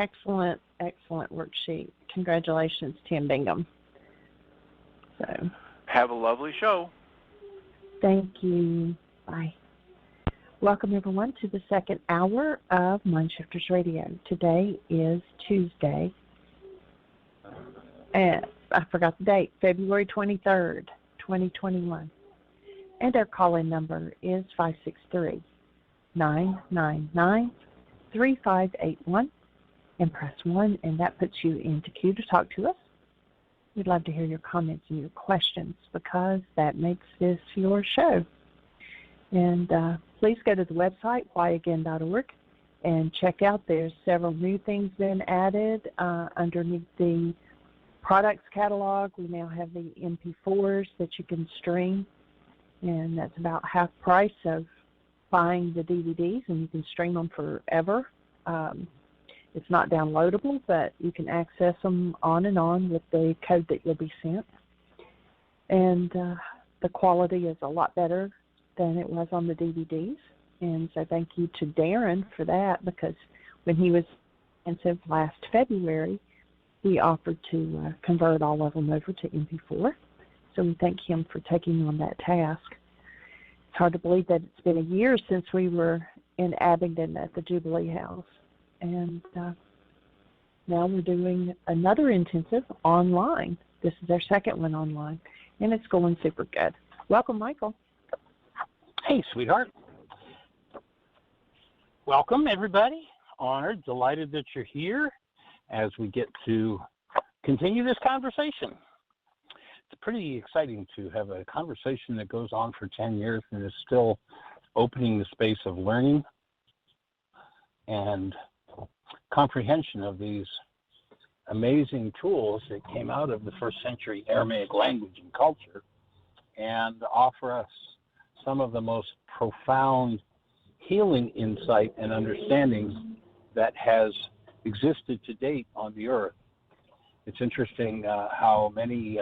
Excellent, excellent worksheet. Congratulations, Tim Bingham. So, have a lovely show. Thank you. Bye. Welcome, everyone, to the second hour of Mindshifters Radio. Today is Tuesday, and I forgot the date, February 23rd, 2021. And our call-in number is 563-999-3581. And press 1, and that puts you into queue to talk to us. We'd love to hear your comments and your questions because that makes this your show. And please go to the website, whyagain.org, and check out. There's several new things been added underneath the products catalog. We now have the MP4s that you can stream, and that's about half price of buying the DVDs, and you can stream them forever. It's not downloadable, but you can access them on and on with the code that you'll be sent. And the quality is a lot better than it was on the DVDs. And so thank you to Darren for that, because when he was intensive last February, he offered to convert all of them over to MP4. So we thank him for taking on that task. It's hard to believe that it's been a year since we were in Abingdon at the Jubilee House. And now we're doing another intensive online. This is our second one online, and it's going super good. Welcome, Michael. Hey, sweetheart. Welcome, everybody. Honored, delighted that you're here as we get to continue this conversation. It's pretty exciting to have a conversation that goes on for 10 years and is still opening the space of learning and comprehension of these amazing tools that came out of the first century Aramaic language and culture and offer us some of the most profound healing insight and understanding that has existed to date on the earth. It's interesting how many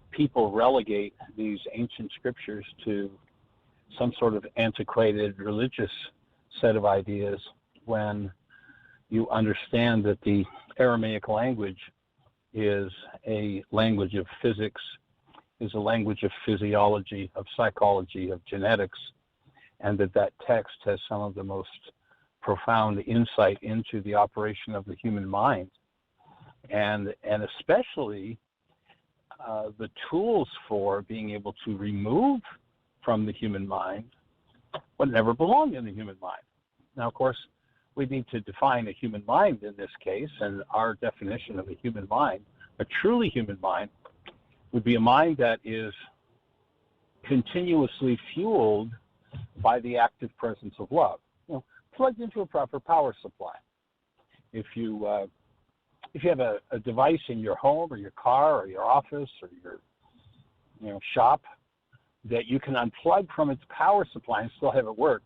people relegate these ancient scriptures to some sort of antiquated religious set of ideas when you understand that the Aramaic language is a language of physics, is a language of physiology, of psychology, of genetics, and that text has some of the most profound insight into the operation of the human mind, and especially the tools for being able to remove from the human mind what never belonged in the human mind. Now, of course, we need to define a human mind in this case, and our definition of a human mind, a truly human mind, would be a mind that is continuously fueled by the active presence of love, plugged into a proper power supply. If you have a device in your home or your car or your office or your shop that you can unplug from its power supply and still have it work,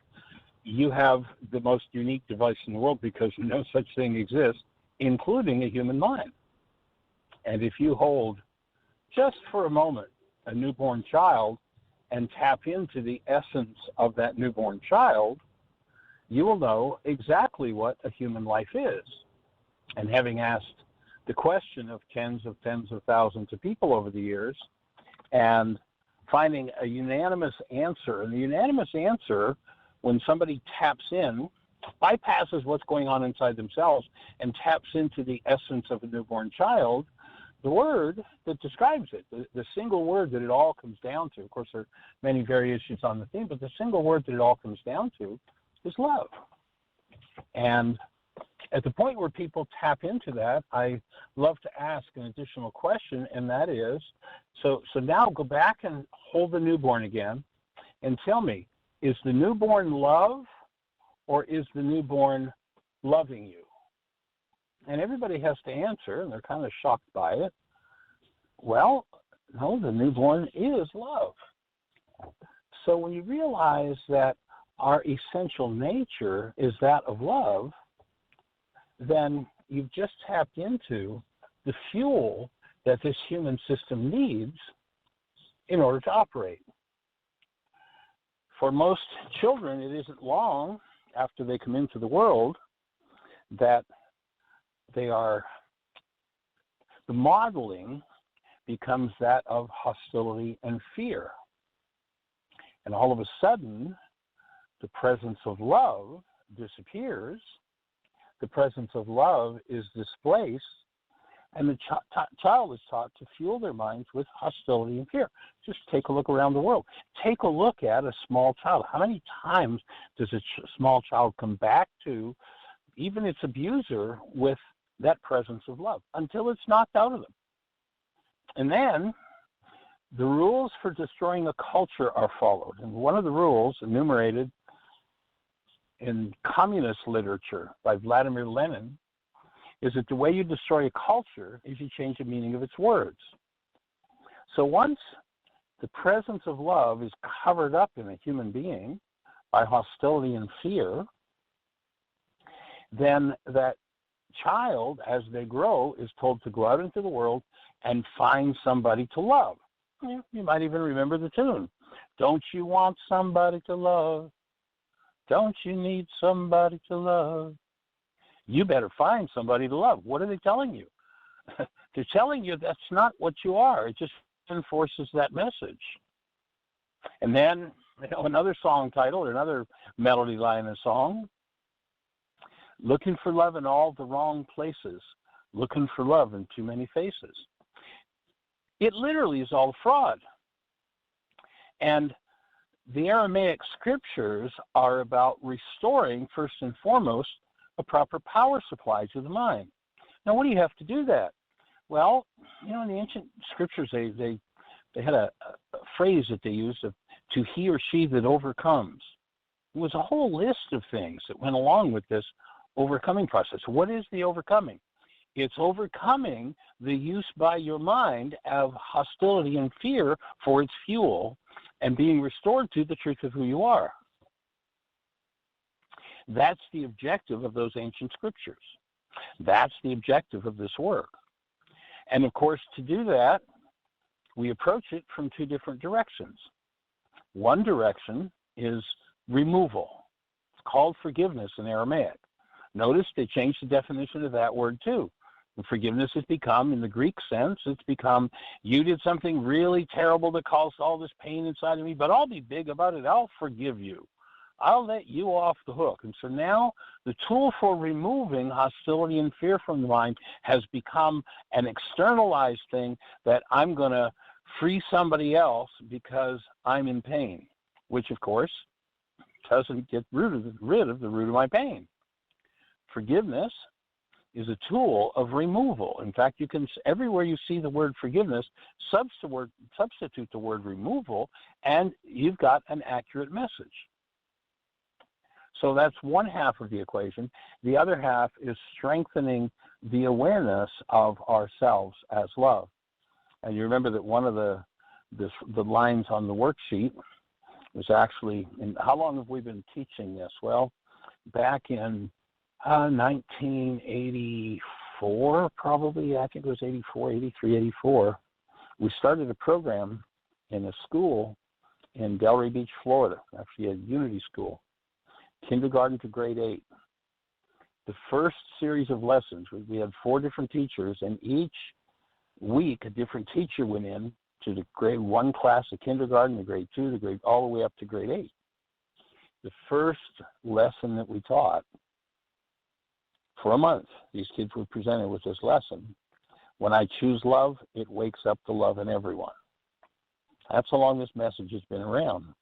you have the most unique device in the world, because no such thing exists, including a human mind. And if you hold just for a moment a newborn child and tap into the essence of that newborn child, you will know exactly what a human life is. And having asked the question of tens of thousands of people over the years and finding a unanimous answer, and the unanimous answer, when somebody taps in, bypasses what's going on inside themselves and taps into the essence of a newborn child, the word that describes it, the single word that it all comes down to, of course there are many variations on the theme, but the single word that it all comes down to is love. And at the point where people tap into that, I love to ask an additional question, and that is, so now go back and hold the newborn again and tell me, is the newborn love or is the newborn loving you? And everybody has to answer, and they're kind of shocked by it. Well, no, the newborn is love. So when you realize that our essential nature is that of love, then you've just tapped into the fuel that this human system needs in order to operate. For most children, it isn't long after they come into the world that the modeling becomes that of hostility and fear. And all of a sudden, the presence of love disappears, the presence of love is displaced, and the child is taught to fuel their minds with hostility and fear. Just take a look around the world. Take a look at a small child. How many times does a small child come back to even its abuser with that presence of love until it's knocked out of them? And then the rules for destroying a culture are followed. And one of the rules enumerated in communist literature by Vladimir Lenin is that the way you destroy a culture is you change the meaning of its words. So once the presence of love is covered up in a human being by hostility and fear, then that child, as they grow, is told to go out into the world and find somebody to love. You might even remember the tune. Don't you want somebody to love? Don't you need somebody to love? You better find somebody to love. What are they telling you? They're telling you that's not what you are. It just enforces that message. And then, another song title or another melody line in a song, looking for love in all the wrong places, looking for love in too many faces. It literally is all fraud. And the Aramaic scriptures are about restoring, first and foremost, a proper power supply to the mind. Now, what do you have to do that? Well, in the ancient scriptures, they had a phrase that they used of to he or she that overcomes. It was a whole list of things that went along with this overcoming process. What is the overcoming? It's overcoming the use by your mind of hostility and fear for its fuel and being restored to the truth of who you are. That's the objective of those ancient scriptures. That's the objective of this work. And of course, to do that, we approach it from two different directions. One direction is removal. It's called forgiveness in Aramaic. Notice they changed the definition of that word too. And forgiveness has become, in the Greek sense, it's become, you did something really terrible that caused all this pain inside of me, but I'll be big about it. I'll forgive you. I'll let you off the hook. And so now the tool for removing hostility and fear from the mind has become an externalized thing that I'm going to free somebody else because I'm in pain, which of course doesn't get rid of the root of my pain. Forgiveness is a tool of removal. In fact, you can, everywhere you see the word forgiveness, substitute the word removal, and you've got an accurate message. So that's one half of the equation. The other half is strengthening the awareness of ourselves as love. And you remember that one of the lines on the worksheet was actually, how long have we been teaching this? Well, back in 1984, probably, I think it was 84, 83, 84, we started a program in a school in Delray Beach, Florida, actually a Unity school, kindergarten to grade 8. The first series of lessons, we had 4 different teachers, and each week a different teacher went in to the grade 1 class of kindergarten, the grade 2, the grade all the way up to grade 8. The first lesson that we taught, for a month, these kids were presented with this lesson. When I choose love, it wakes up the love in everyone. That's how long this message has been around.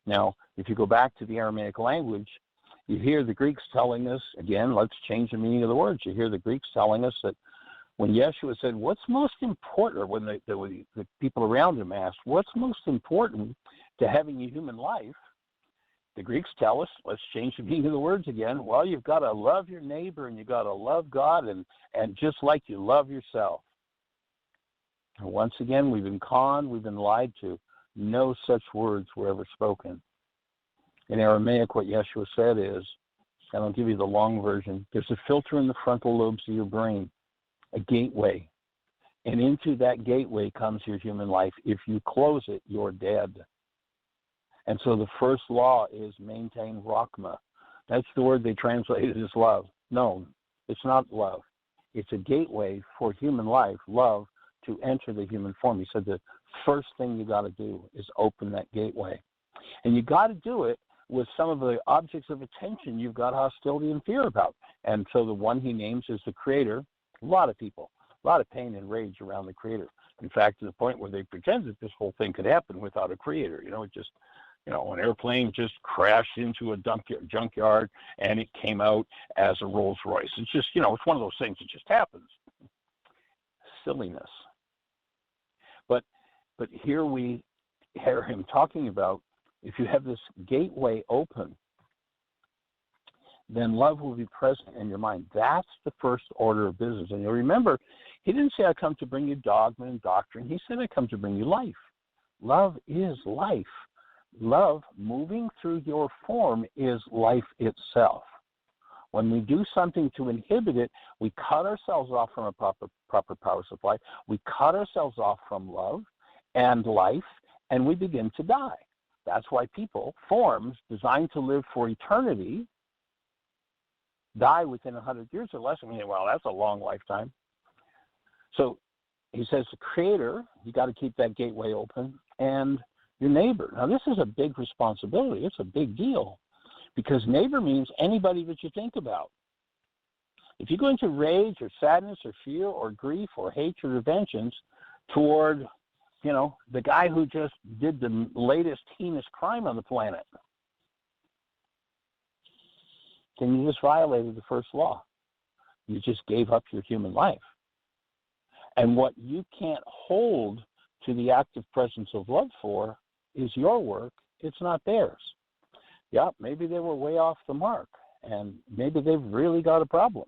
Now, if you go back to the Aramaic language, you hear the Greeks telling us, again, let's change the meaning of the words. You hear the Greeks telling us that when Yeshua said, what's most important, or when the people around him asked, what's most important to having a human life? The Greeks tell us, let's change the meaning of the words again. Well, you've got to love your neighbor and you've got to love God and just like you love yourself. And once again, we've been conned, we've been lied to. No such words were ever spoken. In Aramaic, what Yeshua said is, and I'll give you the long version, there's a filter in the frontal lobes of your brain, a gateway. And into that gateway comes your human life. If you close it, you're dead. And so the first law is maintain Rakhma. That's the word they translated as love. No, It's not love. It's a gateway for human life, love, to enter the human form. He said the first thing you got to do is open that gateway. And you got to do it with some of the objects of attention you've got hostility and fear about. And so the one he names is the Creator. A lot of people, a lot of pain and rage around the Creator. In fact, to the point where they pretend that this whole thing could happen without a Creator. It just, an airplane just crashed into a junkyard and it came out as a Rolls Royce. It's just, it's one of those things that just happens. Silliness. But here we hear him talking about, if you have this gateway open, then love will be present in your mind. That's the first order of business. And you'll remember, he didn't say, I come to bring you dogma and doctrine. He said, I come to bring you life. Love is life. Love moving through your form is life itself. When we do something to inhibit it, we cut ourselves off from a proper power supply. We cut ourselves off from love and life, and we begin to die. That's why people, forms designed to live for eternity, die within 100 years or less. I mean, well, that's a long lifetime. So he says the Creator, you got to keep that gateway open, and your neighbor. Now, this is a big responsibility. It's a big deal, because neighbor means anybody that you think about. If you go into rage or sadness or fear or grief or hatred or vengeance toward, the guy who just did the latest heinous crime on the planet, then you just violated the first law. You just gave up your human life. And what you can't hold to the active presence of love for is your work. It's not theirs. Yeah, maybe they were way off the mark, and maybe they've really got a problem.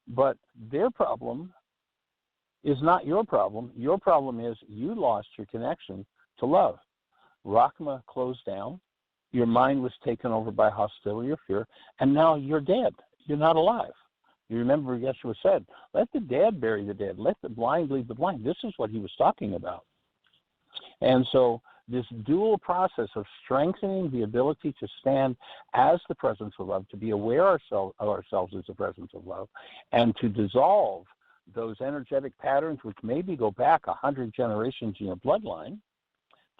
But their problem is not your problem. Your problem is you lost your connection to love. Rakhma closed down. Your mind was taken over by hostility or fear, and now you're dead. You're not alive. You remember Yeshua said, let the dead bury the dead. Let the blind lead the blind. This is what he was talking about. And so this dual process of strengthening the ability to stand as the presence of love, to be aware of ourselves as the presence of love, and to dissolve those energetic patterns which maybe go back 100 generations in your bloodline,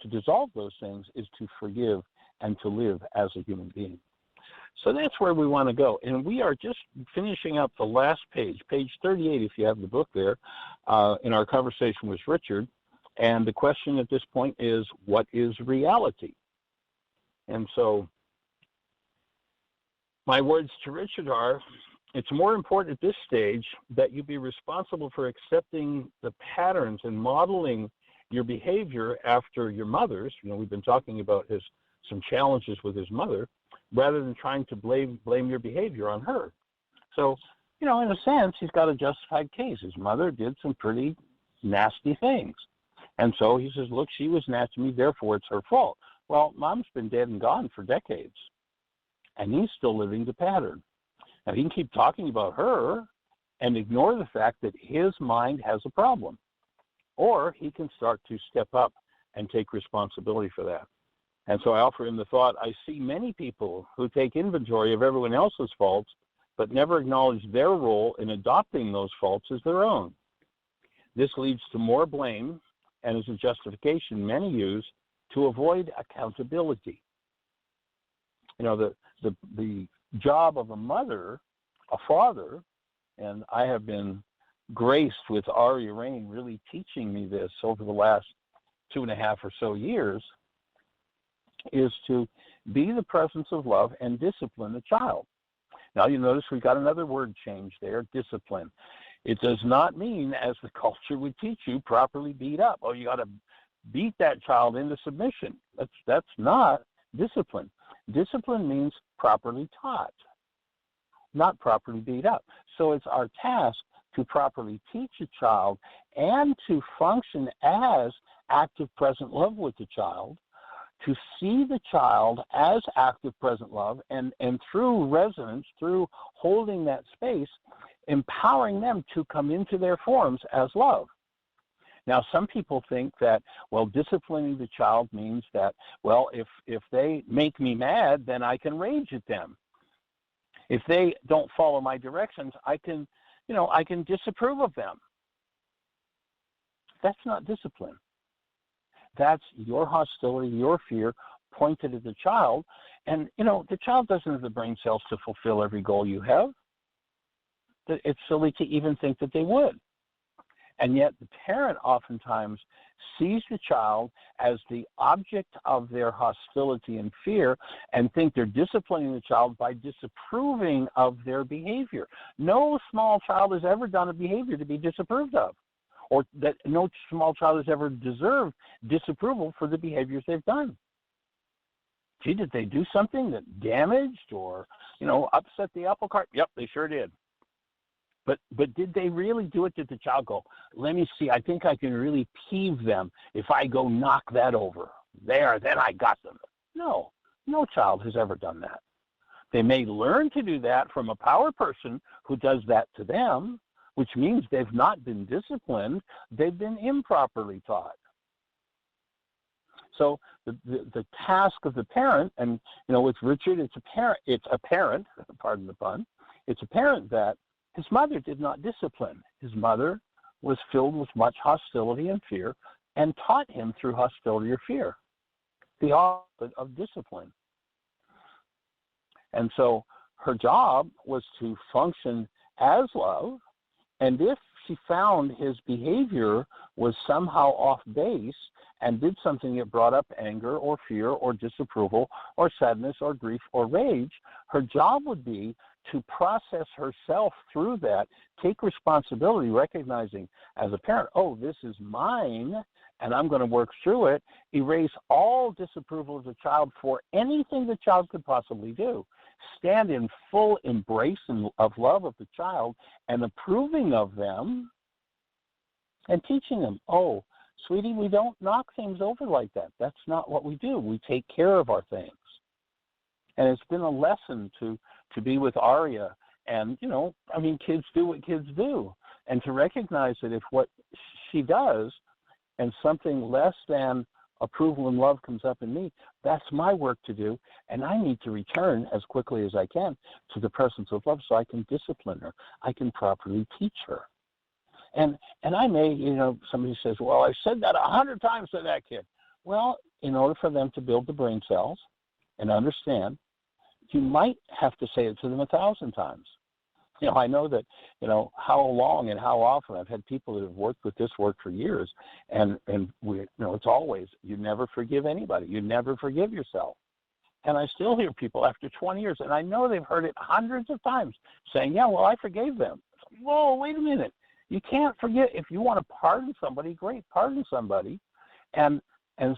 to dissolve those things is to forgive and to live as a human being. So that's where we want to go. And we are just finishing up the last page, page 38, if you have the book there, in our conversation with Richard. And the question at this point is, what is reality? And so my words to Richard are, it's more important at this stage that you be responsible for accepting the patterns and modeling your behavior after your mother's. We've been talking about some challenges with his mother, rather than trying to blame your behavior on her. So, in a sense, he's got a justified case. His mother did some pretty nasty things. And so he says, look, she was nasty to me, therefore it's her fault. Well, mom's been dead and gone for decades, and he's still living the pattern. Now, he can keep talking about her and ignore the fact that his mind has a problem. Or he can start to step up and take responsibility for that. And so I offer him the thought, I see many people who take inventory of everyone else's faults, but never acknowledge their role in adopting those faults as their own. This leads to more blame, and is a justification many use to avoid accountability. The job of a mother, a father, and I have been graced with Ari Rain really teaching me this over the last 2.5 or so years, is to be the presence of love and discipline the child. Now, you notice we've got another word change there, discipline. It does not mean, as the culture would teach you, properly beat up. Oh, you got to beat that child into submission. That's not discipline. Discipline means properly taught, not properly beat up. So it's our task to properly teach a child and to function as active present love with the child, to see the child as active present love, and through resonance, through holding that space, empowering them to come into their forms as love. Now, some people think that, well, disciplining the child means that, well, if they make me mad, then I can rage at them. If they don't follow my directions, I can I can disapprove of them. That's not discipline. That's your hostility, your fear pointed at the child. And, the child doesn't have the brain cells to fulfill every goal you have. It's silly to even think that they would. And yet the parent oftentimes sees the child as the object of their hostility and fear and think they're disciplining the child by disapproving of their behavior. No small child has ever done a behavior to be disapproved of, or that no small child has ever deserved disapproval for the behaviors they've done. Gee, did they do something that damaged or, upset the apple cart? Yep, they sure did. But did they really do it? Did the child go, let me see, I think I can really peeve them if I go knock that over. There, then I got them. No child has ever done that. They may learn to do that from a power person who does that to them, which means they've not been disciplined, they've been improperly taught. So the task of the parent, and with Richard, it's apparent, pardon the pun, it's apparent that his mother did not discipline. His mother was filled with much hostility and fear and taught him through hostility or fear, the opposite of discipline. And so her job was to function as love, and if she found his behavior was somehow off base and did something that brought up anger or fear or disapproval or sadness or grief or rage, her job would be to process herself through that, take responsibility, recognizing as a parent, oh, this is mine, and I'm going to work through it, erase all disapproval of the child for anything the child could possibly do, stand in full embrace of love of the child and approving of them and teaching them, oh, sweetie, we don't knock things over like that. That's not what we do. We take care of our things. And it's been a lesson to be with Aria. And, kids do what kids do. And to recognize that if what she does and something less than approval and love comes up in me, that's my work to do. And I need to return as quickly as I can to the presence of love so I can discipline her. I can properly teach her. And I may, somebody says, well, I said that 100 times to that kid. Well, in order for them to build the brain cells and understand, you might have to say it to them 1,000 times. I know that, how long and how often I've had people that have worked with this work for years, and we, it's always, you never forgive anybody. You never forgive yourself. And I still hear people after 20 years, and I know they've heard it hundreds of times, saying, yeah, well, I forgave them. Whoa, wait a minute. You can't forget. If you want to pardon somebody, great, pardon somebody. And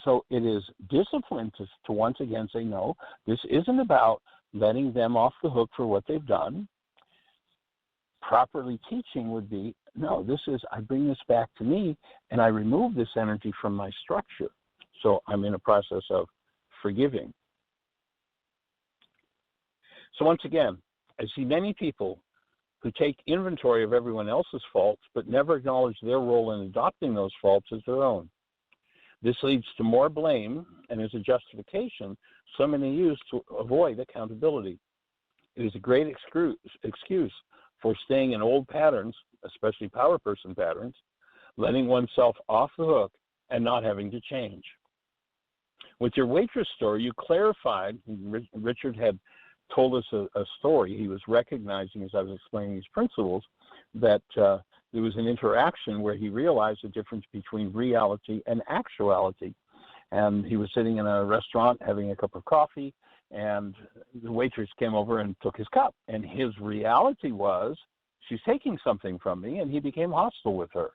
so it is discipline to once again say, no, this isn't about letting them off the hook for what they've done. Properly teaching would be, no, I bring this back to me and I remove this energy from my structure. So I'm in a process of forgiving. So once again, I see many people who take inventory of everyone else's faults but never acknowledge their role in adopting those faults as their own. This leads to more blame and is a justification so many use to avoid accountability. It is a great excuse for staying in old patterns, especially power person patterns, letting oneself off the hook and not having to change. With your waitress story, you clarified, Richard had told us a story. He was recognizing, as I was explaining these principles, that there was an interaction where he realized the difference between reality and actuality. And he was sitting in a restaurant having a cup of coffee, and the waitress came over and took his cup. And his reality was, she's taking something from me, and he became hostile with her.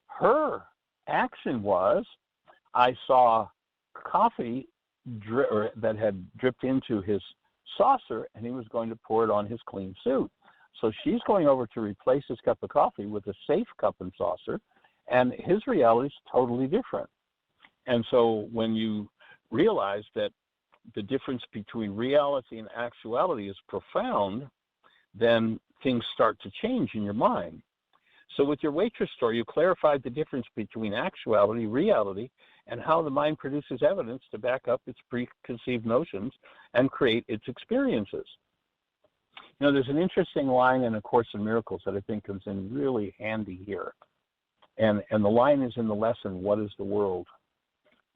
Her action was, I saw coffee that had dripped into his saucer, and he was going to pour it on his clean suit. So she's going over to replace his cup of coffee with a safe cup and saucer, and his reality is totally different. And so when you realize that the difference between reality and actuality is profound, then things start to change in your mind. So with your waitress story, you clarified the difference between actuality, reality, and how the mind produces evidence to back up its preconceived notions and create its experiences. There's an interesting line in A Course in Miracles that I think comes in really handy here. And the line is in the lesson, What is the World?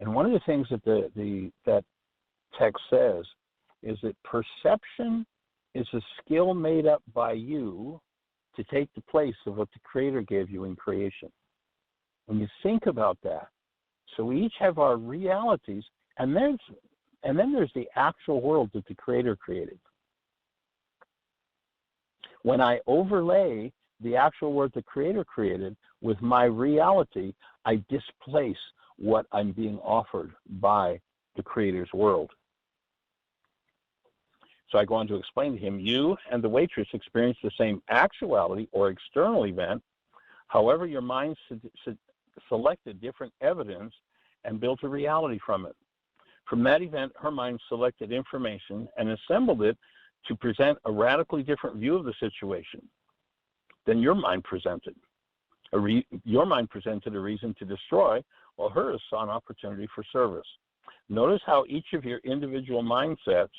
And one of the things that that text says is that perception is a skill made up by you to take the place of what the Creator gave you in creation. When you think about that, so we each have our realities, and then there's the actual world that the Creator created. When I overlay the actual world the Creator created with my reality, I displace what I'm being offered by the Creator's world. So I go on to explain to him, you and the waitress experience the same actuality or external event. However, your mind selected different evidence and built a reality from it. From that event, her mind selected information and assembled it to present a radically different view of the situation than your mind presented. Your mind presented a reason to destroy, while hers saw an opportunity for service. Notice how each of your individual mindsets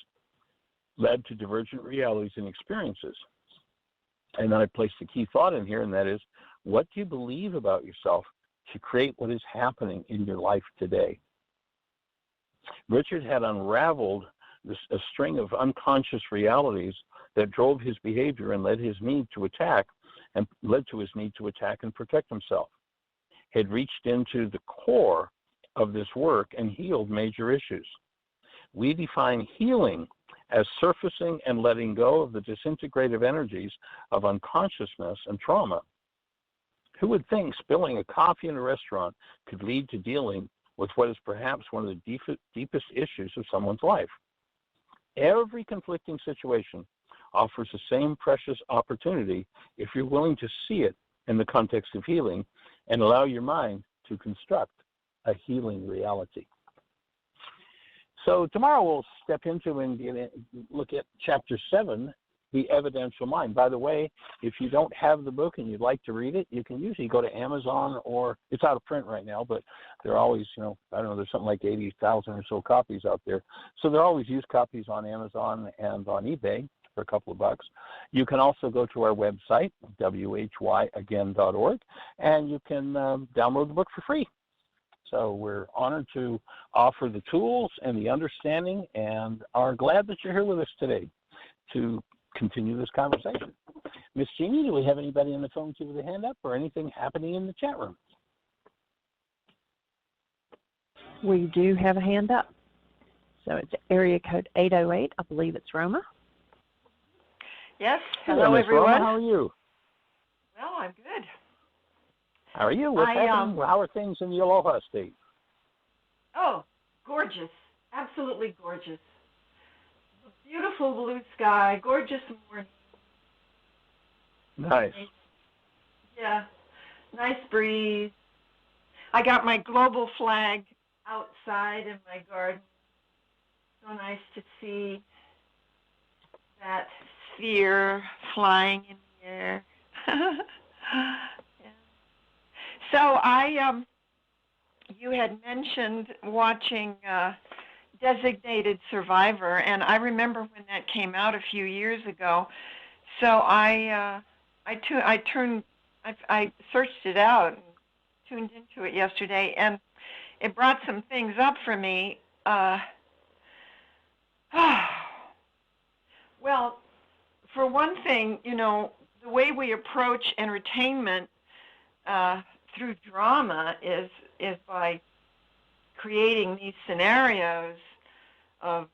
led to divergent realities and experiences. And then I placed a key thought in here, and that is, what do you believe about yourself to create what is happening in your life today? Richard had unraveled a string of unconscious realities that drove his behavior and led to his need to attack and protect himself. He had reached into the core of this work and healed major issues. We define healing as surfacing and letting go of the disintegrative energies of unconsciousness and trauma. Who would think spilling a coffee in a restaurant could lead to dealing with what is perhaps one of the deepest issues of someone's life? Every conflicting situation offers the same precious opportunity if you're willing to see it in the context of healing and allow your mind to construct a healing reality. So tomorrow we'll step into and look at Chapter 7, The Evidential Mind. By the way, if you don't have the book and you'd like to read it, you can usually go to Amazon, or it's out of print right now, but there are always, I don't know, there's something like 80,000 or so copies out there. So there are always used copies on Amazon and on eBay for a couple of bucks. You can also go to our website, whyagain.org, and you can download the book for free. So we're honored to offer the tools and the understanding, and are glad that you're here with us today to continue this conversation. Miss Jeannie, do we have anybody on the phone queue with a hand up or anything happening in the chat room? We do have a hand up. So it's area code 808. I believe it's Roma. Yes. Hello, everyone. Roma, how are you? Well, I'm good. How are you? What's happening? How are things in the Aloha State? Oh, gorgeous. Absolutely gorgeous. Beautiful blue sky, gorgeous morning. Nice. Yeah, nice breeze. I got my global flag outside in my garden. So nice to see that sphere flying in the air. Yeah. So you had mentioned watching Designated Survivor, and I remember when that came out a few years ago. So I searched it out and tuned into it yesterday, and it brought some things up for me. Well, for one thing, the way we approach entertainment through drama is by creating these scenarios of,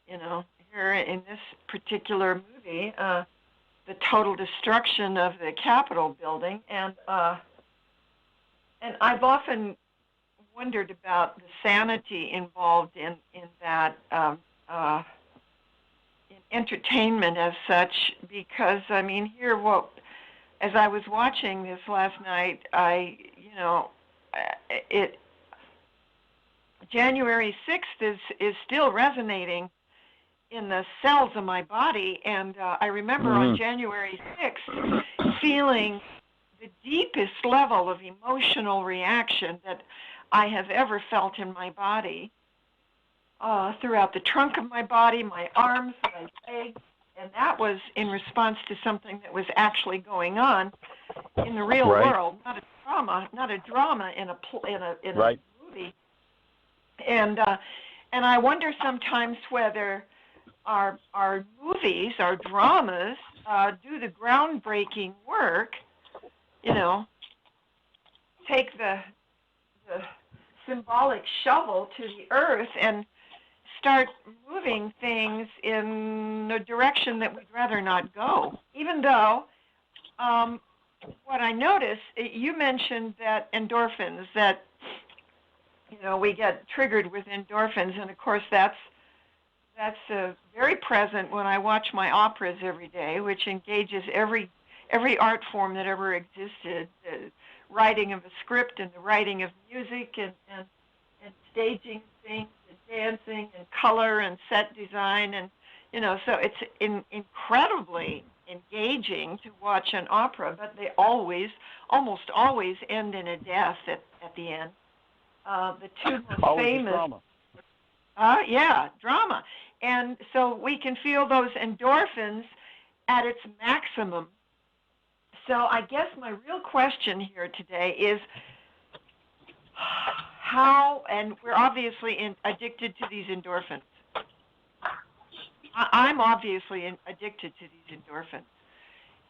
here in this particular movie, the total destruction of the Capitol building, and I've often wondered about the sanity involved in that in entertainment as such, because here as I was watching this last night, January 6th is still resonating in the cells of my body, and I remember on January 6th feeling the deepest level of emotional reaction that I have ever felt in my body, throughout the trunk of my body, my arms, my legs, that was in response to something that was actually going on in the real Right. world, not a drama in a Right. movie. And I wonder sometimes whether our movies, our dramas, do the groundbreaking work, take the symbolic shovel to the earth and start moving things in a direction that we'd rather not go. Even though what I noticed, you mentioned that endorphins, that we get triggered with endorphins, and of course that's very present when I watch my operas every day, which engages every art form that ever existed, the writing of a script and the writing of music and staging things and dancing and color and set design, and so it's incredibly engaging to watch an opera, but they almost always end in a death at the end. The two most famous Drama. Drama. And so we can feel those endorphins at its maximum. So I guess my real question here today is how, and we're obviously addicted to these endorphins. I'm obviously addicted to these endorphins.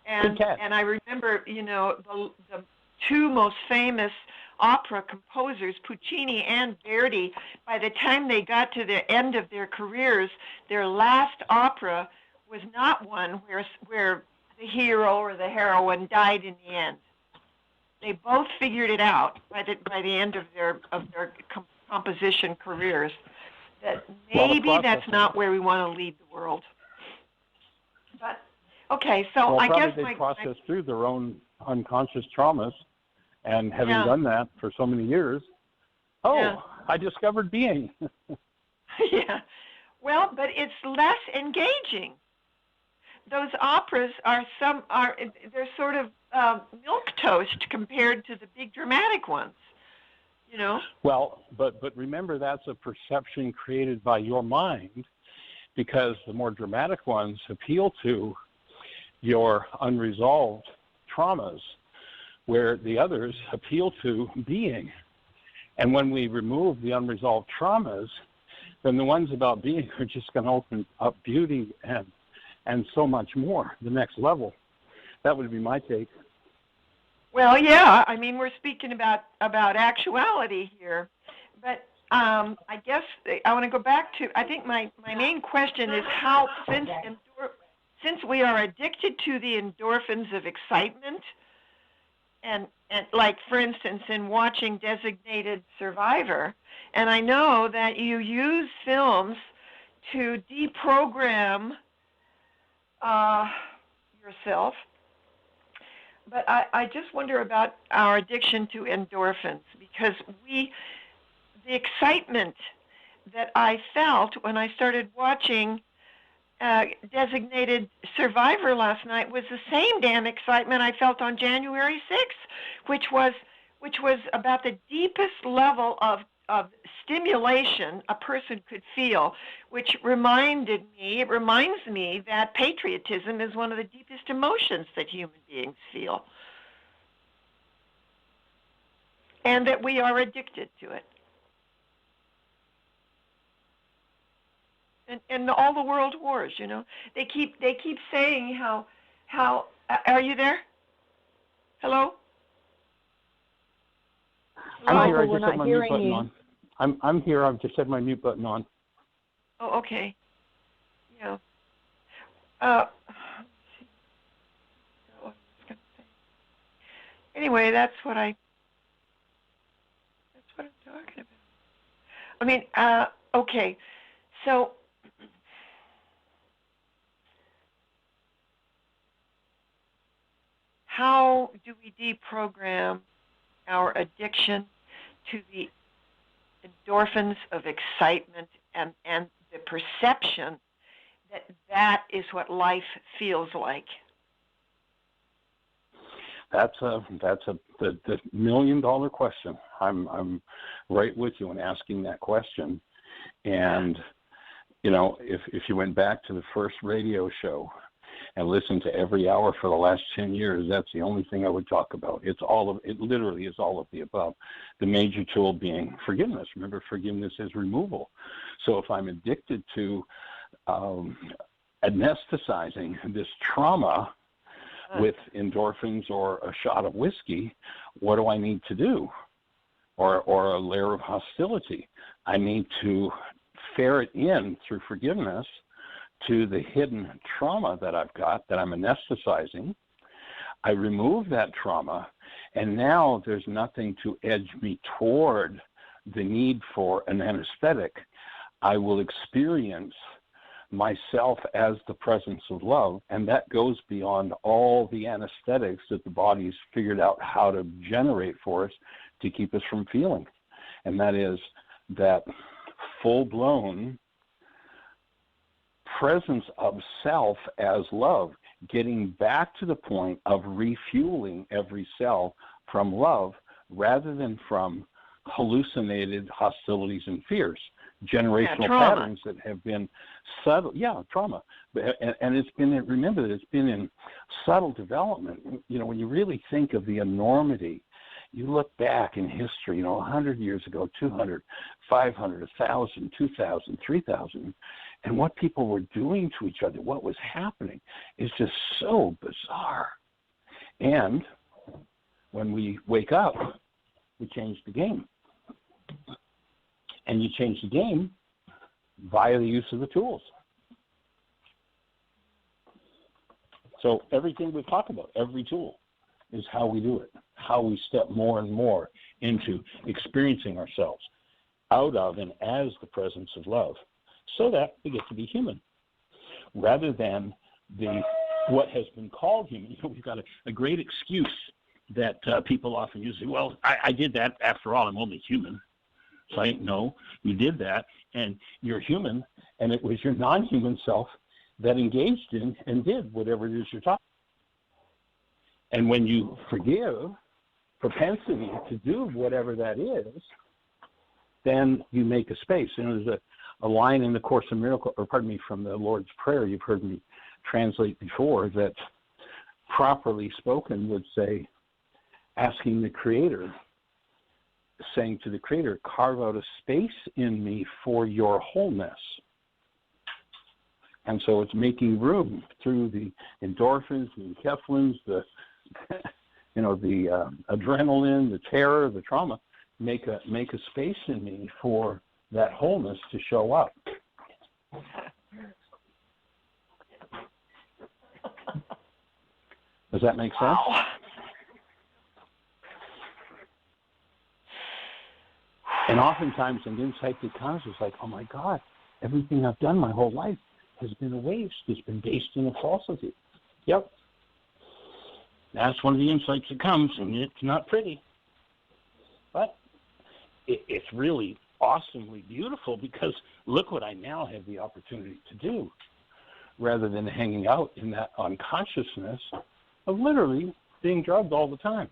And I remember, the two most famous opera composers, Puccini and Verdi, by the time they got to the end of their careers, their last opera was not one where the hero or the heroine died in the end. They both figured it out by the end of their composition careers, that maybe that's not where we want to lead the world. But okay, so I guess they process through their own unconscious traumas. And having done that for so many years, I discovered being. Yeah. Well, but it's less engaging. Those operas they're sort of milquetoast compared to the big dramatic ones, Well, but remember, that's a perception created by your mind, because the more dramatic ones appeal to your unresolved traumas, where the others appeal to being. And when we remove the unresolved traumas, then the ones about being are just going to open up beauty and so much more, the next level. That would be my take. Well, yeah, I mean, we're speaking about actuality here. But I guess I want to go back to, I think my main question is how, since we are addicted to the endorphins of excitement, and like, for instance, in watching Designated Survivor, and I know that you use films to deprogram yourself, but I just wonder about our addiction to endorphins, because the excitement that I felt when I started watching Designated Survivor last night was the same damn excitement I felt on January 6th, which was about the deepest level of stimulation a person could feel, which reminds me that patriotism is one of the deepest emotions that human beings feel, and that we are addicted to it. And all the world wars, they keep saying how are you there? Hello? I'm here. I We're just had not my mute button you. on. I'm here. I've just had my mute button on. Oh, okay. Yeah. Let's see. What was I going to say? Anyway, that's what I'm talking about. I mean, okay. So how do we deprogram our addiction to the endorphins of excitement and the perception that is what life feels like? That's the $1 million question. I'm right with you in asking that question, and You know, if you went back to the first radio show and listened to every hour for the last 10 years, that's the only thing I would talk about. It literally is all of the above. The major tool being forgiveness. Remember, forgiveness is removal. So if I'm addicted to anesthetizing this trauma with endorphins or a shot of whiskey, what do I need to do? Or a layer of hostility. I need to ferret in through forgiveness to the hidden trauma that I've got, that I'm anesthetizing. I remove that trauma, and now there's nothing to edge me toward the need for an anesthetic. I will experience myself as the presence of love, and that goes beyond all the anesthetics that the body's figured out how to generate for us to keep us from feeling. And that is that full-blown presence of self as love, getting back to the point of refueling every cell from love rather than from hallucinated hostilities and fears, generational patterns that have been subtle. Yeah, trauma. And it's been, remember that it's been in subtle development. You know, when you really think of the enormity, you look back in history, 100 years ago, 200, 500, 1,000, 2,000, 3,000, and what people were doing to each other, what was happening, is just so bizarre. And when we wake up, we change the game. And you change the game via the use of the tools. So everything we talk about, every tool, is how we do it, how we step more and more into experiencing ourselves out of and as the presence of love, so that we get to be human, rather than what has been called human. We've got a great excuse that people often use. Well, I did that. After all, I'm only human. So no, you did that, and you're human, and it was your non-human self that engaged in and did whatever it is you're talking. And when you forgive propensity to do whatever that is, then you make a space. And there's a line in the Course in Miracles, from the Lord's Prayer, you've heard me translate before, that properly spoken would say, asking the Creator, saying to the Creator, carve out a space in me for your wholeness. And so it's making room through the endorphins, the enkephalins, the adrenaline, the terror, the trauma. Make a space in me for that wholeness to show up. Does that make sense? Wow. And oftentimes an insight that comes is like, oh my God, everything I've done my whole life has been a waste. It's been based in a falsity. Yep. That's one of the insights that comes, and it's not pretty. But it's really awesomely beautiful, because look what I now have the opportunity to do, rather than hanging out in that unconsciousness of literally being drugged all the time.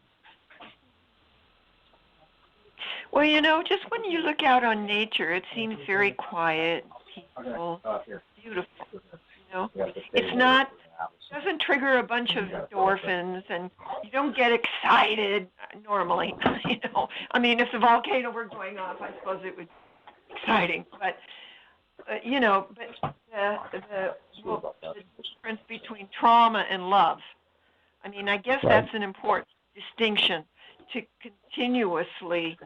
Well, just when you look out on nature, it seems very quiet, peaceful, beautiful. Doesn't trigger a bunch of endorphins, and you don't get excited normally. I mean, if the volcano were going off, I suppose it would be exciting. But the difference between trauma and love. I mean, I guess that's an important distinction to continuously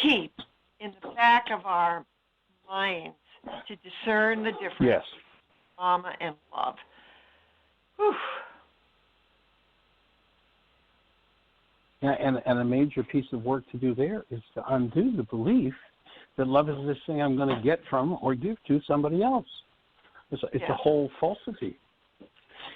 keep in the back of our minds, to discern the difference between trauma and love. Whew. Yeah, and a major piece of work to do there is to undo the belief that love is this thing I'm going to get from or give to somebody else. It's a whole falsity.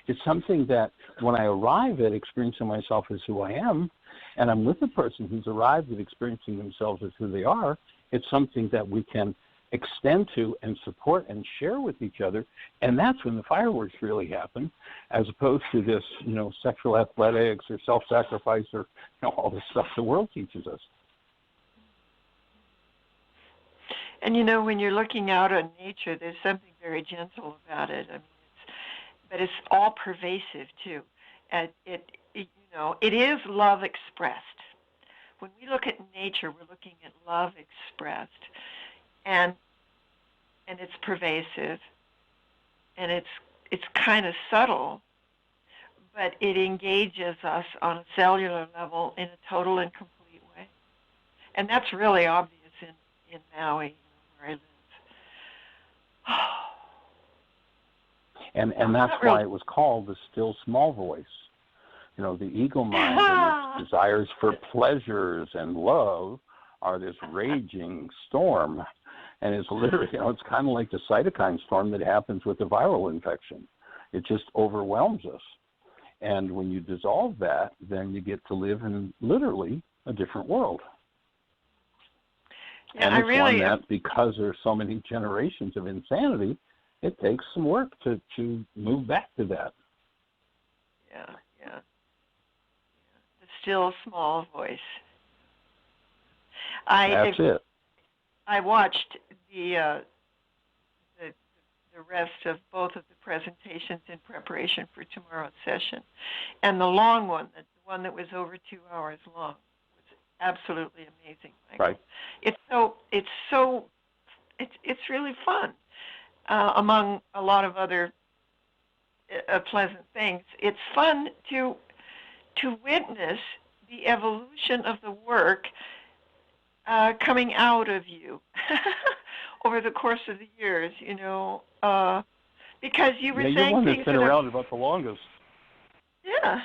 It's something that when I arrive at experiencing myself as who I am, and I'm with a person who's arrived at experiencing themselves as who they are, it's something that we can extend to and support and share with each other, and that's when the fireworks really happen, as opposed to this, sexual athletics or self-sacrifice or all the stuff the world teaches us. And when you're looking out on nature, there's something very gentle about it. I mean, but it's all pervasive too. And it is love expressed. When we look at nature, we're looking at love expressed, and it's pervasive, and it's kind of subtle, but it engages us on a cellular level in a total and complete way. And that's really obvious in Maui, where I live. And that's why it was called the still small voice. The ego mind and its desires for pleasures and love are this raging storm. And it's literally, it's kind of like the cytokine storm that happens with a viral infection. It just overwhelms us. And when you dissolve that, then you get to live in literally a different world. Yeah, and it's one that, because there's so many generations of insanity, it takes some work to move back to that. Yeah. The still small voice. That's it. I watched the rest of both of the presentations in preparation for tomorrow's session, and the long one, the one that was over 2 hours long, was absolutely amazing. Michael. Right. It's really fun. Among a lot of other pleasant things, it's fun to witness the evolution of the work coming out of you over the course of the years, because you were saying you're one things that's been around about the longest. Yeah.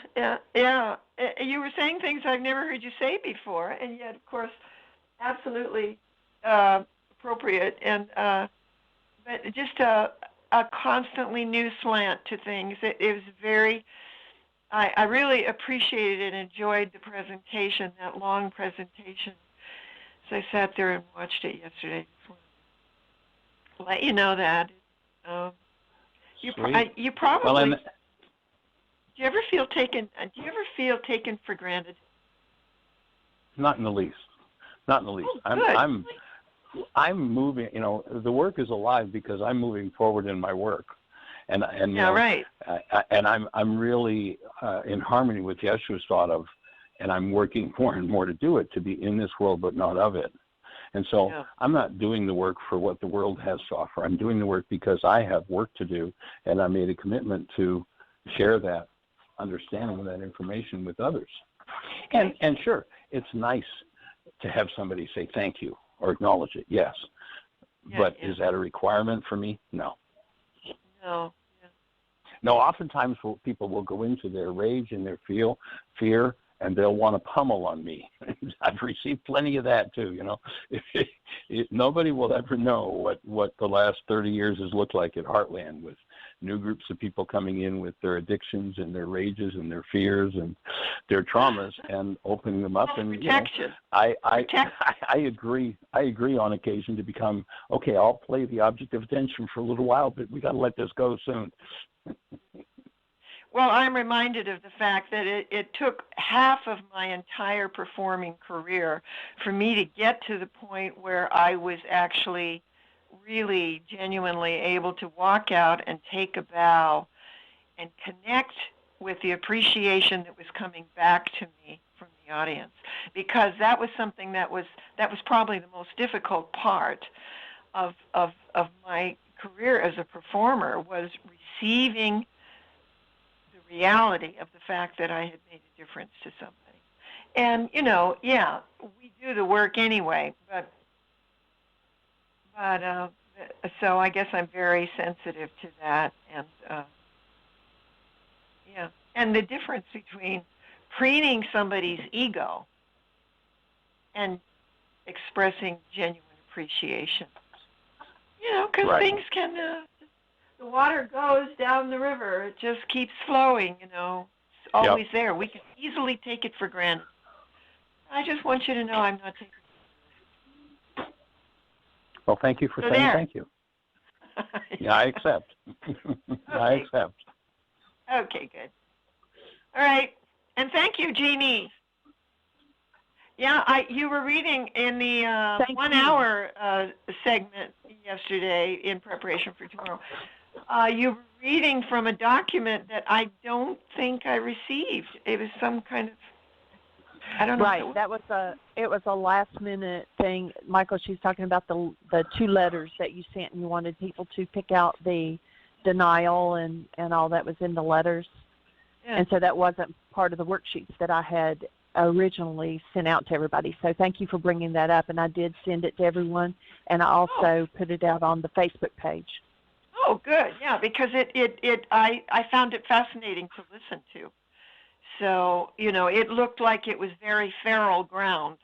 You were saying things I've never heard you say before, and yet, of course, absolutely appropriate, and but just a constantly new slant to things. It was very. I really appreciated and enjoyed the presentation, that long presentation. So I sat there and watched it yesterday. Let you know that. You probably. Well, do you ever feel taken? Do you ever feel taken for granted? Not in the least. Not in the least. Oh, I'm moving. The work is alive because I'm moving forward in my work, and right. And I'm really in harmony with Yeshua's thought of, and I'm working more and more to do it, to be in this world but not of it. And so I'm not doing the work for what the world has to offer. I'm doing the work because I have work to do, and I made a commitment to share that understanding of that information with others. And sure, it's nice to have somebody say thank you or acknowledge it, yes. But is that a requirement for me? No. No. No, oftentimes people will go into their rage and their fear, and they'll want to pummel on me. I've received plenty of that too, Nobody will ever know what the last 30 years has looked like at Heartland, with new groups of people coming in with their addictions and their rages and their fears and their traumas, and opening them up. And protection. I agree on occasion to become, okay, I'll play the object of attention for a little while, but we got to let this go soon. Well, I'm reminded of the fact that it took half of my entire performing career for me to get to the point where I was actually really genuinely able to walk out and take a bow and connect with the appreciation that was coming back to me from the audience, because that was something that was probably the most difficult part of my career as a performer, was receiving reality of the fact that I had made a difference to somebody. And, we do the work anyway, but so I guess I'm very sensitive to that, and and the difference between preening somebody's ego and expressing genuine appreciation. Because things can, the water goes down the river. It just keeps flowing, It's always there. We can easily take it for granted. I just want you to know I'm not taking it for granted. Well, thank you for saying thank you. Yeah, I accept. I accept. Okay, good. All right. And thank you, Jeannie. Yeah, you were reading in the 1 hour segment yesterday in preparation for tomorrow. You were reading from a document that I don't think I received. It was some kind of, I don't know. Right, it was a last minute thing. Michael, she's talking about the 2 letters that you sent, and you wanted people to pick out the denial and all that was in the letters. Yeah. And so that wasn't part of the worksheets that I had originally sent out to everybody. So thank you for bringing that up, and I did send it to everyone, and I also put it out on the Facebook page. Oh, good. Yeah, because I found it fascinating to listen to. So, it looked like it was very fertile ground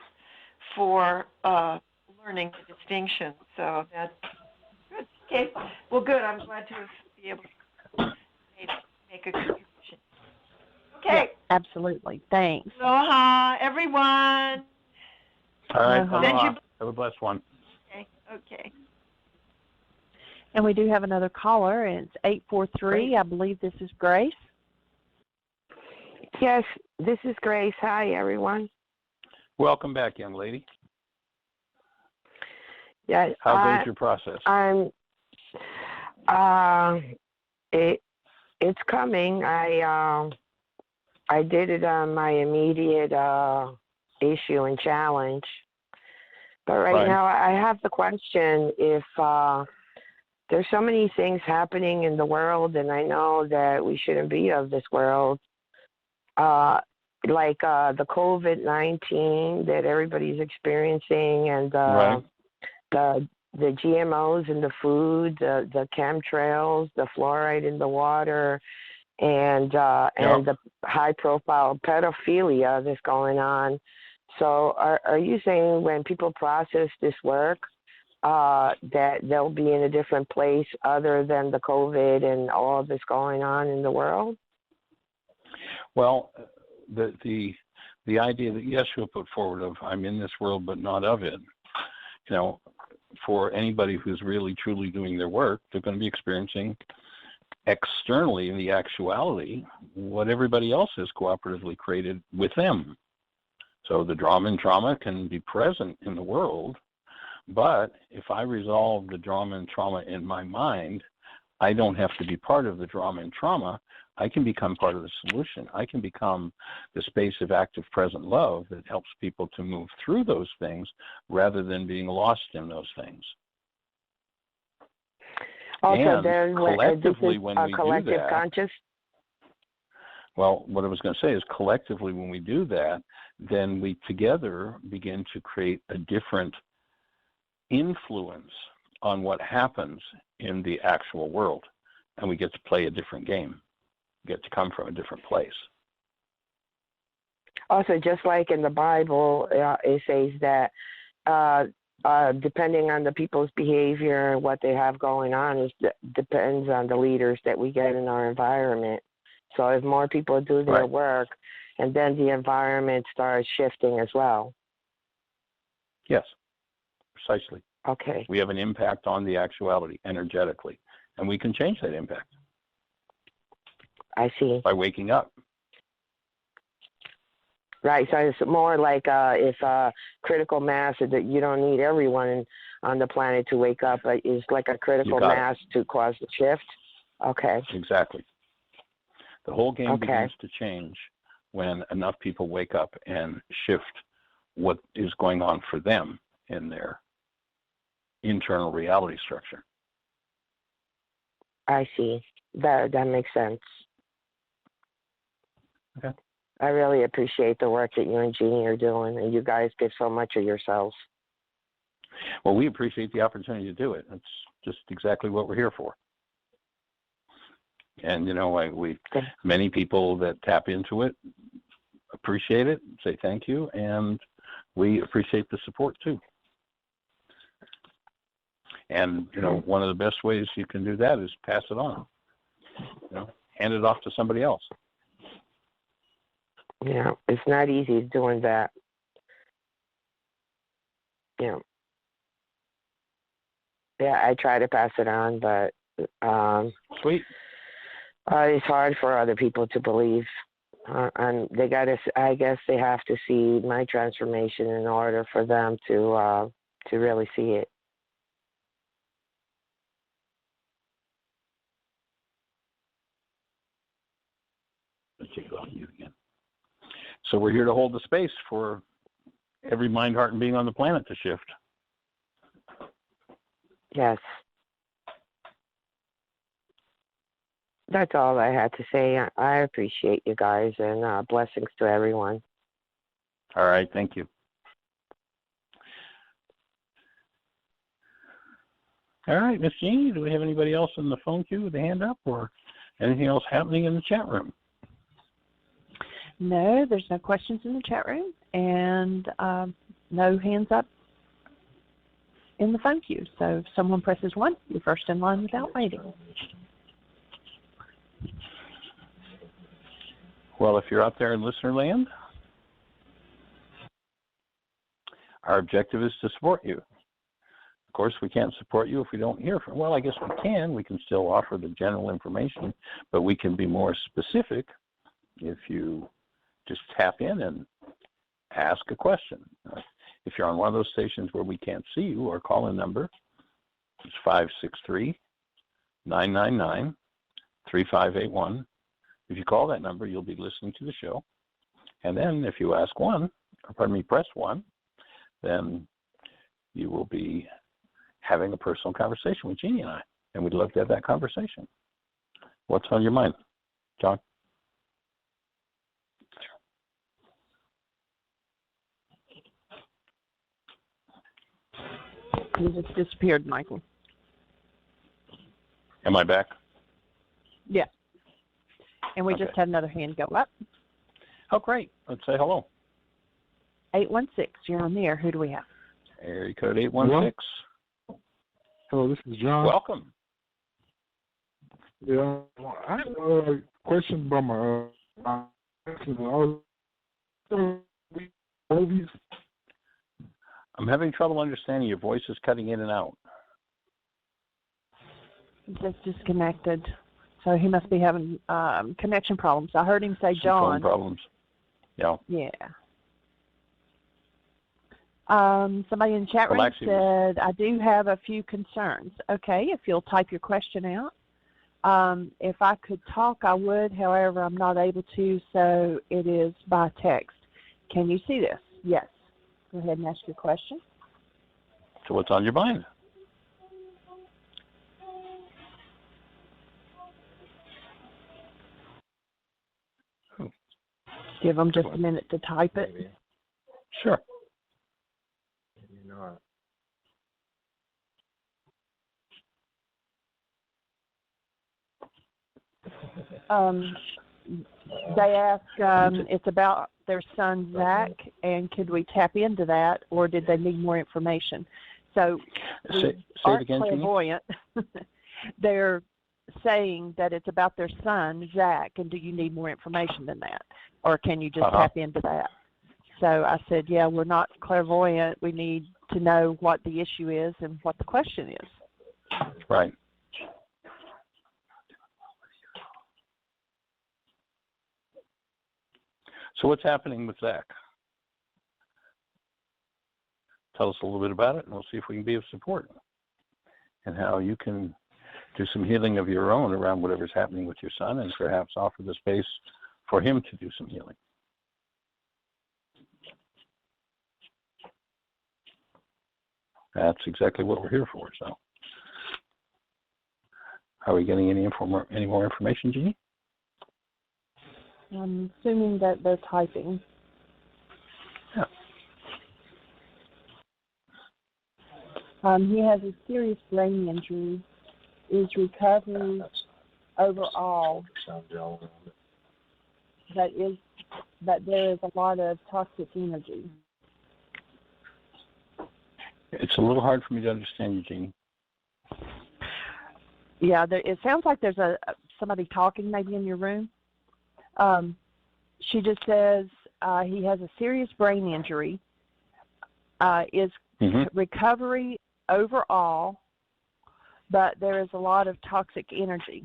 for learning the distinction. So that's good. Okay. Well, good. I'm glad to be able to make a contribution. Okay. Yeah, absolutely. Thanks. Aloha, everyone. All right. Aloha. Have a blessed one. Okay. And we do have another caller, and it's 843. I believe this is Grace. Yes, this is Grace. Hi, everyone. Welcome back, young lady. Yes. How goes your process? It's coming. I did it on my immediate issue and challenge. But right now I have the question if there's so many things happening in the world, and I know that we shouldn't be of this world, like the COVID-19 that everybody's experiencing, and the GMOs in the food, the chemtrails, the fluoride in the water, and the high-profile pedophilia that's going on. So are you saying when people process this work that they'll be in a different place other than the COVID and all that's going on in the world? Well, the idea that Yeshua put forward of I'm in this world but not of it, for anybody who's really truly doing their work, they're going to be experiencing externally in the actuality what everybody else has cooperatively created with them. So the drama and trauma can be present in the world, but if I resolve the drama and trauma in my mind, I don't have to be part of the drama and trauma. I can become part of the solution. I can become the space of active present love that helps people to move through those things rather than being lost in those things. Also, and there's collectively when we do that, conscious. Well, what I was going to say is collectively when we do that, then we together begin to create a different influence on what happens in the actual world, and we get to play a different game, get to come from a different place. Also, just like in the Bible, it says that depending on the people's behavior and what they have going on, depends on the leaders that we get in our environment. So if more people do their work, and then the environment starts shifting as well. Yes, precisely. Okay. We have an impact on the actuality energetically, and we can change that impact. I see. By waking up. Right, so it's more like if critical mass, that you don't need everyone on the planet to wake up, but it's like a critical mass to cause the shift. Okay. Exactly. The whole game begins to change when enough people wake up and shift what is going on for them in their internal reality structure. I see. That makes sense. Okay. I really appreciate the work that you and Jeannie are doing, and you guys give so much of yourselves. Well, we appreciate the opportunity to do it. That's just exactly what we're here for. And, many people that tap into it appreciate it, say thank you, and we appreciate the support too. And, one of the best ways you can do that is pass it on. Hand it off to somebody else. Yeah, it's not easy doing that. Yeah, I try to pass it on, but Sweet. It's hard for other people to believe. And they got to. I guess they have to see my transformation in order for them to really see it. Let's take it off you again. So we're here to hold the space for every mind, heart, and being on the planet to shift. Yes. That's all I had to say. I appreciate you guys, and blessings to everyone. All right, thank you. All right, Miss Jeannie, do we have anybody else in the phone queue with a hand up or anything else happening in the chat room? No, there's no questions in the chat room, and no hands up in the phone queue. So if someone presses 1, you're first in line without waiting. Well, if you're out there in listener land, our objective is to support you. Of course, we can't support you if we don't hear from. Well, I guess we can. We can still offer the general information, but we can be more specific if you just tap in and ask a question. If you're on one of those stations where we can't see you, our call-in number is 563-999-3581. If you call that number, you'll be listening to the show. And then if you press 1, then you will be having a personal conversation with Jeannie and I. And we'd love to have that conversation. What's on your mind, John? You just disappeared, Michael. Am I back? Yeah. And we Okay. just had another hand go up. Oh, great. Let's say hello. 816, you're on the air. Who do we have? Area code 816. Hello, this is John. Welcome. Yeah, I have a question about my movies. I'm having trouble understanding. Your voice is cutting in and out. Just disconnected. So he must be having connection problems. I heard him say Some John. phone problems. Yeah. Yeah. Somebody in the chat room Actually, said, I do have a few concerns. Okay, if you'll type your question out. If I could talk, I would. However, I'm not able to, so it is by text. Can you see this? Yes. Go ahead and ask your question. So what's on your mind? Give them just a minute to type it. Maybe. Sure. Maybe not. They ask, it's about their son, Zach, and could we tap into that, or did they need more information? So Say it again, Jeannie. clairvoyant. They're saying that it's about their son, Zach, and do you need more information than that? Or can you just tap into that? So I said, yeah, we're not clairvoyant. We need to know what the issue is and what the question is. Right. So what's happening with Zach? Tell us a little bit about it, and we'll see if we can be of support and how you can do some healing of your own around whatever's happening with your son and perhaps offer the space for him to do some healing. That's exactly what we're here for. So are we getting any more information, Jeannie? I'm assuming that they're typing. Yeah. He has a serious brain injury. Is recovery overall that there is a lot of toxic energy? It's a little hard for me to understand you, Jeannie. Yeah, it sounds like there's somebody talking maybe in your room. She just says he has a serious brain injury. Is recovery overall, but there is a lot of toxic energy.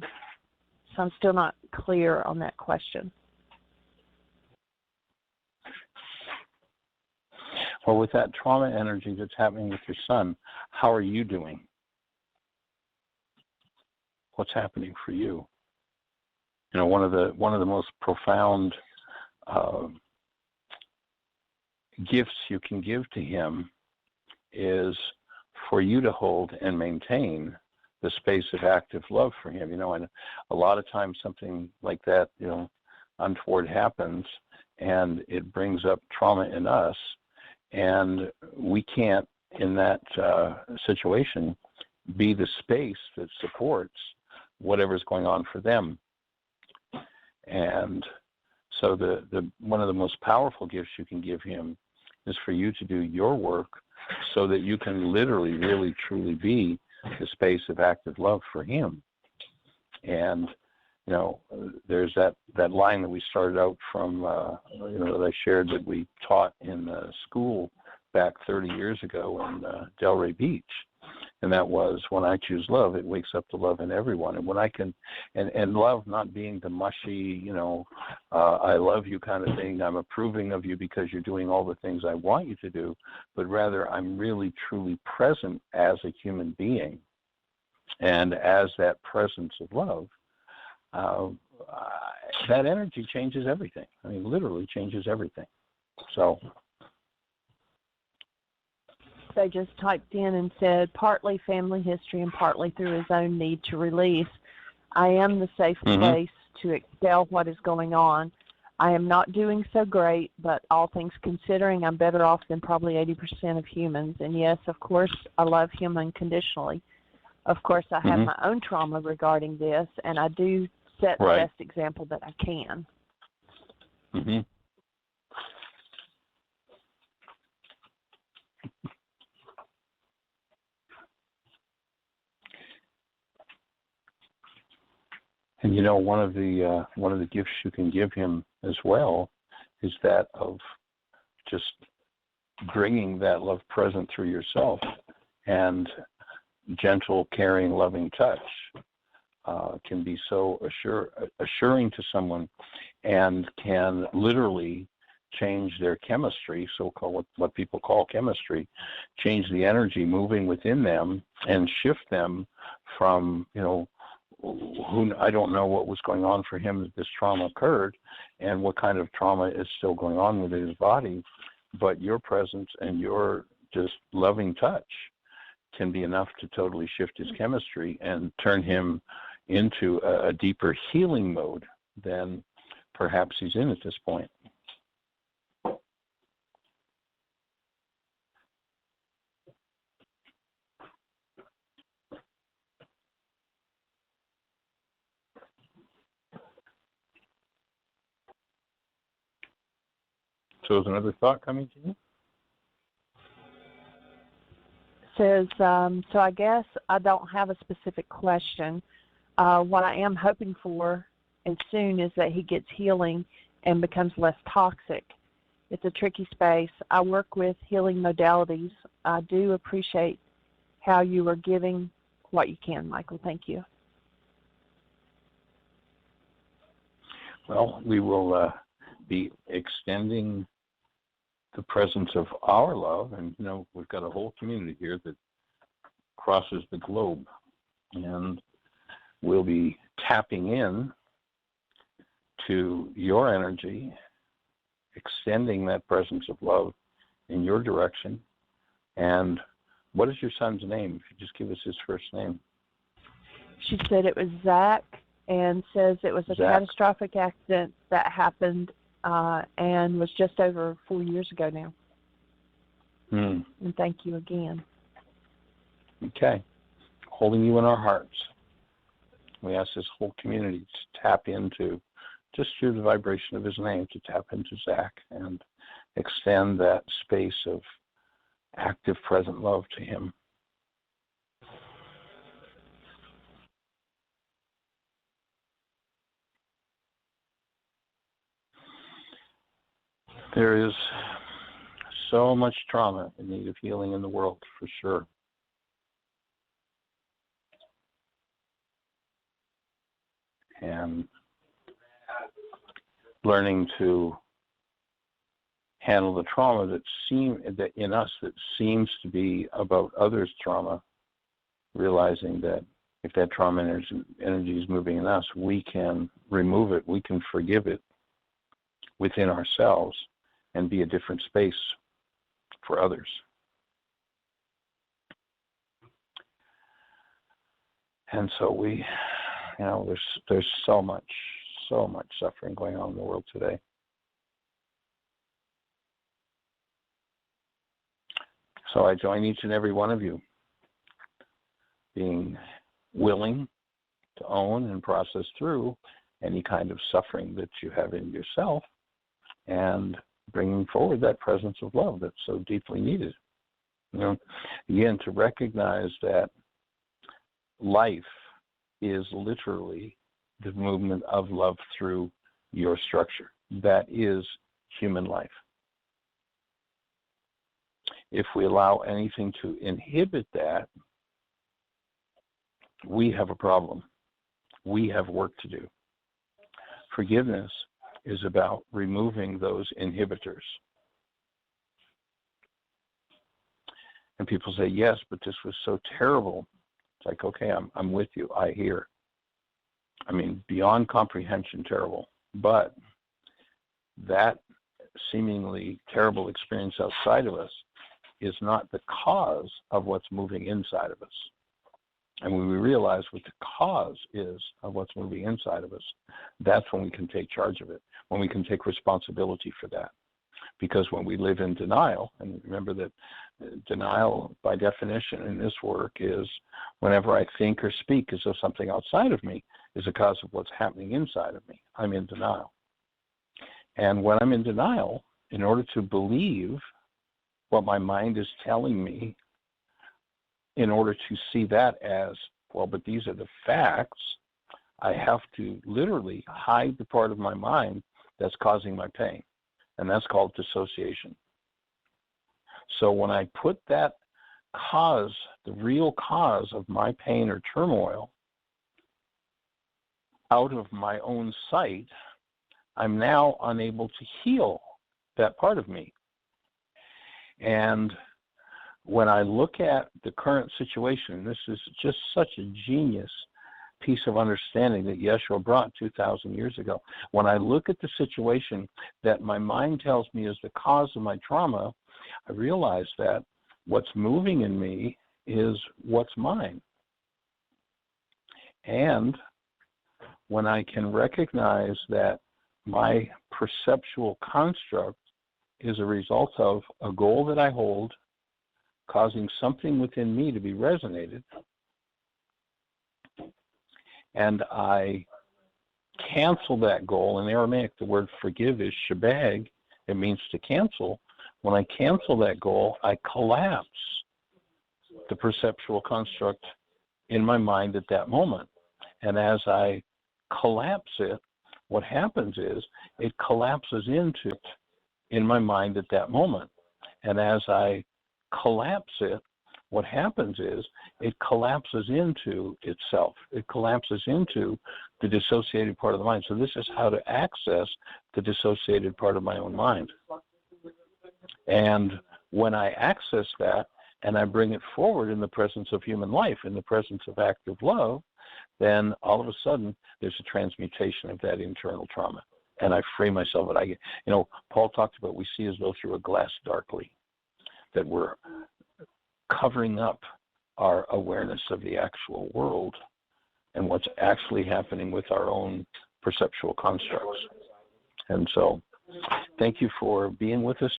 So I'm still not clear on that question. Or with that trauma energy that's happening with your son, how are you doing? What's happening for you? You know, one of the most profound gifts you can give to him is for you to hold and maintain the space of active love for him. You know, and a lot of times something like that, you know, untoward happens, and it brings up trauma in us, and we can't, in that situation, be the space that supports whatever's going on for them. And so the one of the most powerful gifts you can give him is for you to do your work so that you can literally, really, truly be the space of active love for him. And, you know, there's that line that we started out from, you know, that I shared that we taught in school back 30 years ago in Delray Beach. And that was, when I choose love, it wakes up the love in everyone. And when I can, and love not being the mushy, you know, I love you kind of thing, I'm approving of you because you're doing all the things I want you to do, but rather I'm really truly present as a human being. And as that presence of love, that energy changes everything. I mean, literally changes everything. So they just typed in and said, partly family history and partly through his own need to release. I am the safe place to expel what is going on. I am not doing so great, but all things considering, I'm better off than probably 80% of humans. And yes, of course, I love him unconditionally. Of course, I have my own trauma regarding this, and I do set the best example that I can. And you know, one of the gifts you can give him as well is that of just bringing that love present through yourself, and gentle, caring, loving touch can be so assuring to someone, and can literally change their chemistry, so-called what people call chemistry, change the energy moving within them and shift them from, you know, I don't know what was going on for him that this trauma occurred, and what kind of trauma is still going on within his body, but your presence and your just loving touch can be enough to totally shift his chemistry and turn him into a deeper healing mode than perhaps he's in at this point. So is another thought coming to you? Says, so I guess I don't have a specific question. What I am hoping for as soon is that he gets healing and becomes less toxic. It's a tricky space. I work with healing modalities. I do appreciate how you are giving what you can, Michael. Thank you. Well, we will be extending the presence of our love, and you know, we've got a whole community here that crosses the globe, and we'll be tapping in to your energy, extending that presence of love in your direction. And what is your son's name? If you just give us his first name. She said it was Zach, and says it was a catastrophic accident that happened and was just over 4 years ago now. And thank you again. Okay. Holding you in our hearts. We ask this whole community to tap into, just through the vibration of his name, to tap into Zach and extend that space of active, present love to him. There is so much trauma in need of healing in the world, for sure. And learning to handle the trauma that in us that seems to be about others' trauma, realizing that if that trauma energy is moving in us, we can remove it, we can forgive it within ourselves and be a different space for others. And so there's so much suffering going on in the world today. So I join each and every one of you being willing to own and process through any kind of suffering that you have in yourself and bringing forward that presence of love that's so deeply needed. Again, to recognize that life is literally the movement of love through your structure. That is human life. If we allow anything to inhibit that, we have a problem. We have work to do. Forgiveness is about removing those inhibitors. And people say, yes, but this was so terrible. It's like, okay, I'm with you. I hear. I mean, beyond comprehension terrible. But that seemingly terrible experience outside of us is not the cause of what's moving inside of us. And when we realize what the cause is of what's moving inside of us, that's when we can take charge of it, when we can take responsibility for that. Because when we live in denial, and remember that denial by definition in this work is whenever I think or speak as though something outside of me is a cause of what's happening inside of me, I'm in denial. And when I'm in denial, in order to believe what my mind is telling me, in order to see that as, well, but these are the facts, I have to literally hide the part of my mind that's causing my pain. And that's called dissociation. So when I put that cause, the real cause of my pain or turmoil, out of my own sight, I'm now unable to heal that part of me. And when I look at the current situation, this is just such a genius piece of understanding that Yeshua brought 2,000 years ago. When I look at the situation that my mind tells me is the cause of my trauma, I realize that what's moving in me is what's mine. And when I can recognize that my perceptual construct is a result of a goal that I hold, causing something within me to be resonated, and I cancel that goal. In Aramaic, the word forgive is Shabag. It means to cancel. When I cancel that goal, I collapse the perceptual construct in my mind at that moment. And as I collapse it, what happens is it collapses into it in my mind at that moment. And as I collapse it, what happens is it collapses into itself. It collapses into the dissociated part of the mind. So this is how to access the dissociated part of my own mind. And when I access that and I bring it forward in the presence of human life, in the presence of active love, then all of a sudden there's a transmutation of that internal trauma. And I free myself. And Paul talked about we see as though through a glass darkly, that we're covering up our awareness of the actual world and what's actually happening with our own perceptual constructs. And so thank you for being with us